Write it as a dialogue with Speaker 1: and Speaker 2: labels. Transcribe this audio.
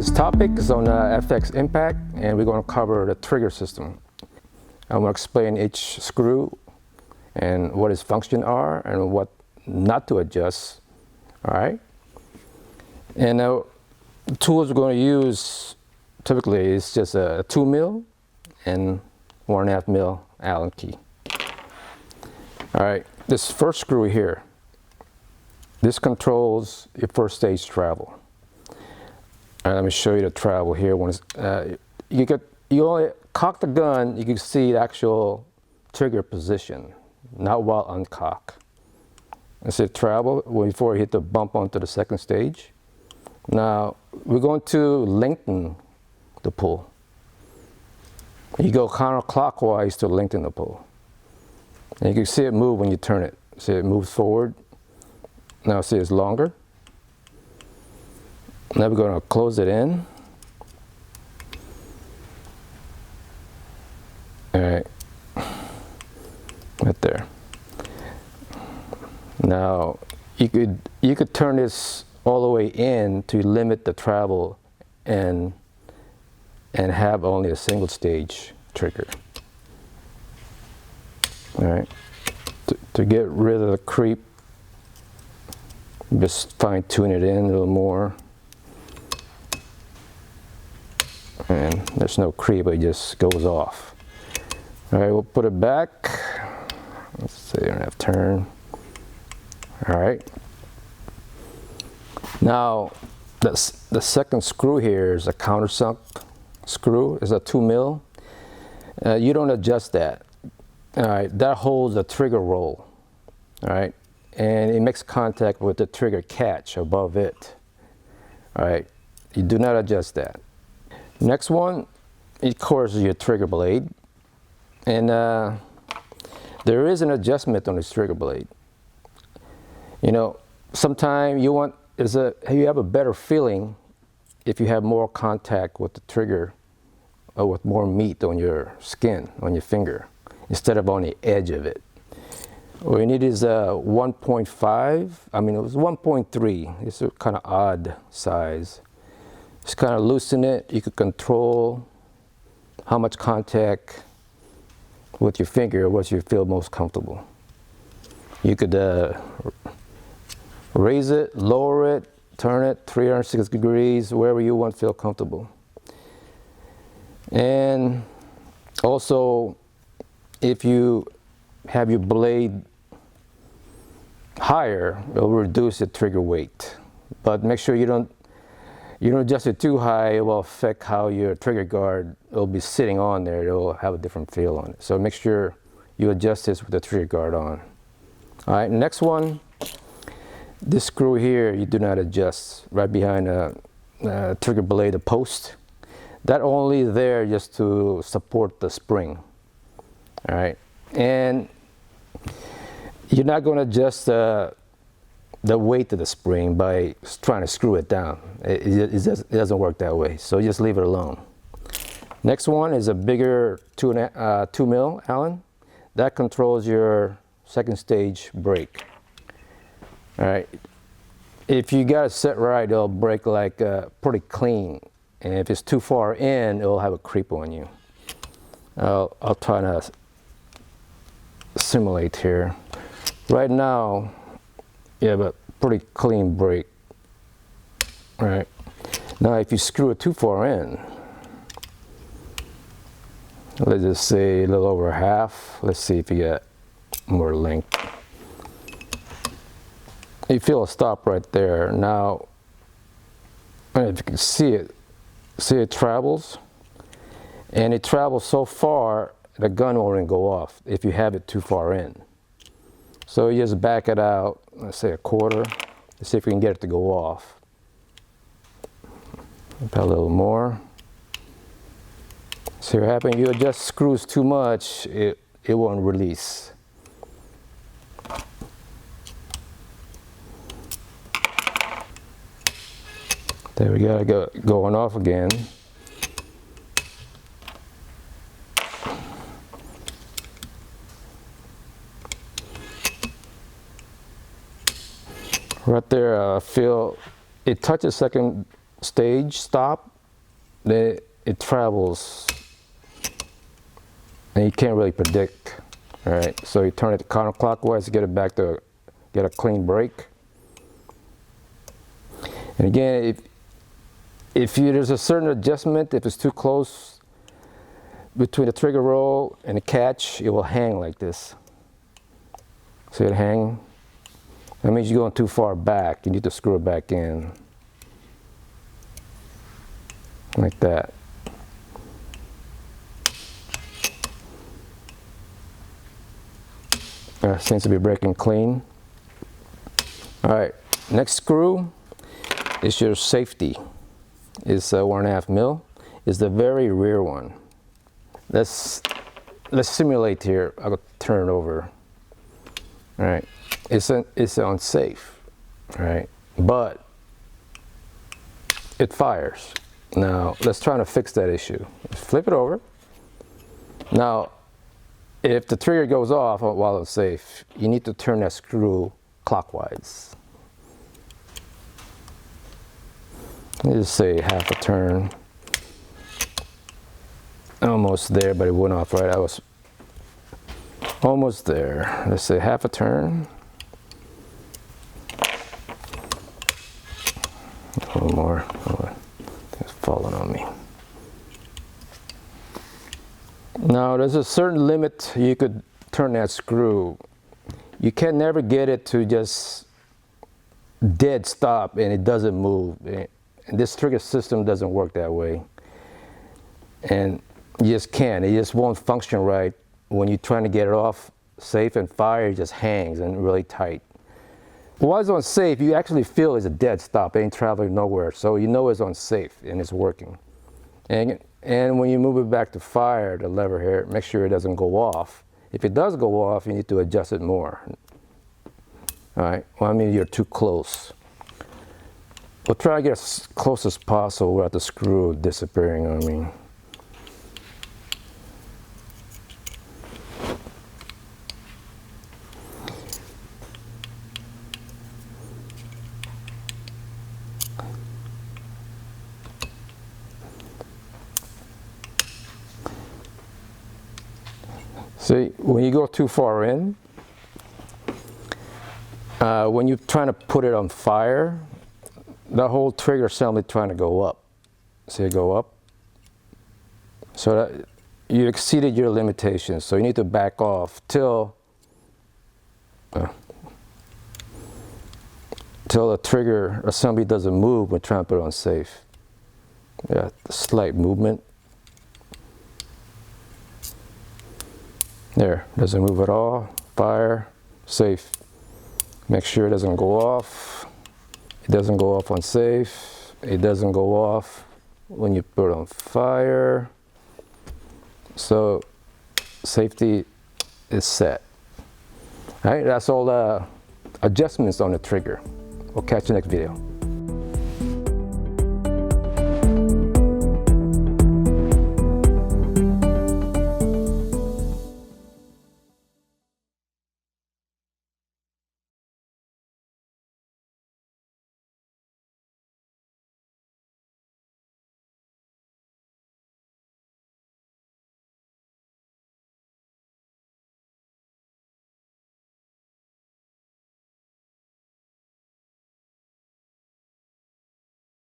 Speaker 1: This topic is on FX impact, and we're going to cover the trigger system. I'm going to explain each screw and what its functions are and what not to adjust. All right. And the tools we're going to use typically is just a 2 mil and 1.5 mil Allen key. All right. This first screw here, this controls your first stage travel. All right, let me show you the travel here. When you only cock the gun, you can see the actual trigger position, not while uncock. That's it, travel before you hit the bump onto the second stage. Now we're going to lengthen the pull. You go counterclockwise to lengthen the pull. And you can see it move when you turn it. See it moves forward. Now see it's longer. Now we're going to close it in. All right, right there. Now you could turn this all the way in to limit the travel and have only a single stage trigger. All right, to get rid of the creep, just fine tune it in a little more. And there's no creep, it just goes off. All right, we'll put it back. Let's see, I don't have turn. All right. Now, the second screw here is a countersunk screw. It's a 2 mil. You don't adjust that. All right, that holds the trigger roll. All right, and it makes contact with the trigger catch above it. All right, you do not adjust that. Next one, of course, is your trigger blade. And there is an adjustment on this trigger blade. You know, sometimes you have a better feeling if you have more contact with the trigger or with more meat on your skin, on your finger, instead of on the edge of it. What you need is a 1.5, I mean it was 1.3, it's a kind of odd size. Just kind of loosen it. You could control how much contact with your finger, what you feel most comfortable. You could raise it, lower it, turn it 360 degrees, wherever you want to feel comfortable. And also, if you have your blade higher, it'll reduce the trigger weight. But make sure you don't adjust it too high. It will affect how your trigger guard will be sitting on there. It will have a different feel on it. So make sure you adjust this with the trigger guard on. All right, next one, this screw here, you do not adjust right behind the trigger blade, the post. That only there just to support the spring. All right, and you're not going to adjust the weight of the spring by trying to screw it down. It doesn't work that way, so just leave it alone. Next one is a bigger 2 mil Allen. That controls your second stage brake. All right, if you got it set right, it'll brake like pretty clean, and if it's too far in, it'll have a creep on you. I'll try to simulate here. Right now, yeah, but pretty clean brake. All right. Now, if you screw it too far in, let's just say a little over half. Let's see if you get more length. You feel a stop right there. Now, if you can see it travels, and it travels so far, the gun won't go off if you have it too far in. So you just back it out, let's say a quarter. Let's see if we can get it to go off. A little more. See what happens? You adjust screws too much, it won't release. There we go, going off again. Right there, I feel it touches second stage stop, it travels and you can't really predict. All right, so you turn it counterclockwise to get it back to get a clean break. And again, if there's a certain adjustment, if it's too close between the trigger roll and the catch, it will hang like this. See it hang? That means you're going too far back. You need to screw it back in. Like that. Seems to be breaking clean. Alright, next screw is your safety. It's 1.5 mil. It's the very rear one. Let's simulate here. I'll turn it over. Alright, it's unsafe. Alright, but it fires. Now let's try to fix that issue. Flip it over. Now if the trigger goes off while it's safe, you need to turn that screw clockwise. Let me just say half a turn. Almost there, but it went off right. I was almost there. Let's say half a turn. A little more. Oh, it's falling on me. Now there's a certain limit you could turn that screw. You can never get it to just dead stop and it doesn't move. And this trigger system doesn't work that way. And you just can't. It just won't function right. When you're trying to get it off safe and fire, it just hangs and really tight. While it's unsafe, you actually feel it's a dead stop. It ain't traveling nowhere. So you know it's unsafe and it's working. And when you move it back to fire, the lever here, make sure it doesn't go off. If it does go off, you need to adjust it more. All right, well, I mean, you're too close. We'll try to get as close as possible without the screw disappearing on me. See, when you go too far in, when you're trying to put it on fire, the whole trigger assembly trying to go up. See it go up? So that you exceeded your limitations, so you need to back off till the trigger assembly doesn't move when trying to put it on safe. Yeah, slight movement. There, doesn't move at all. Fire, safe. Make sure it doesn't go off. It doesn't go off on safe. It doesn't go off when you put it on fire. So safety is set. All right, that's all the adjustments on the trigger. We'll catch you next video.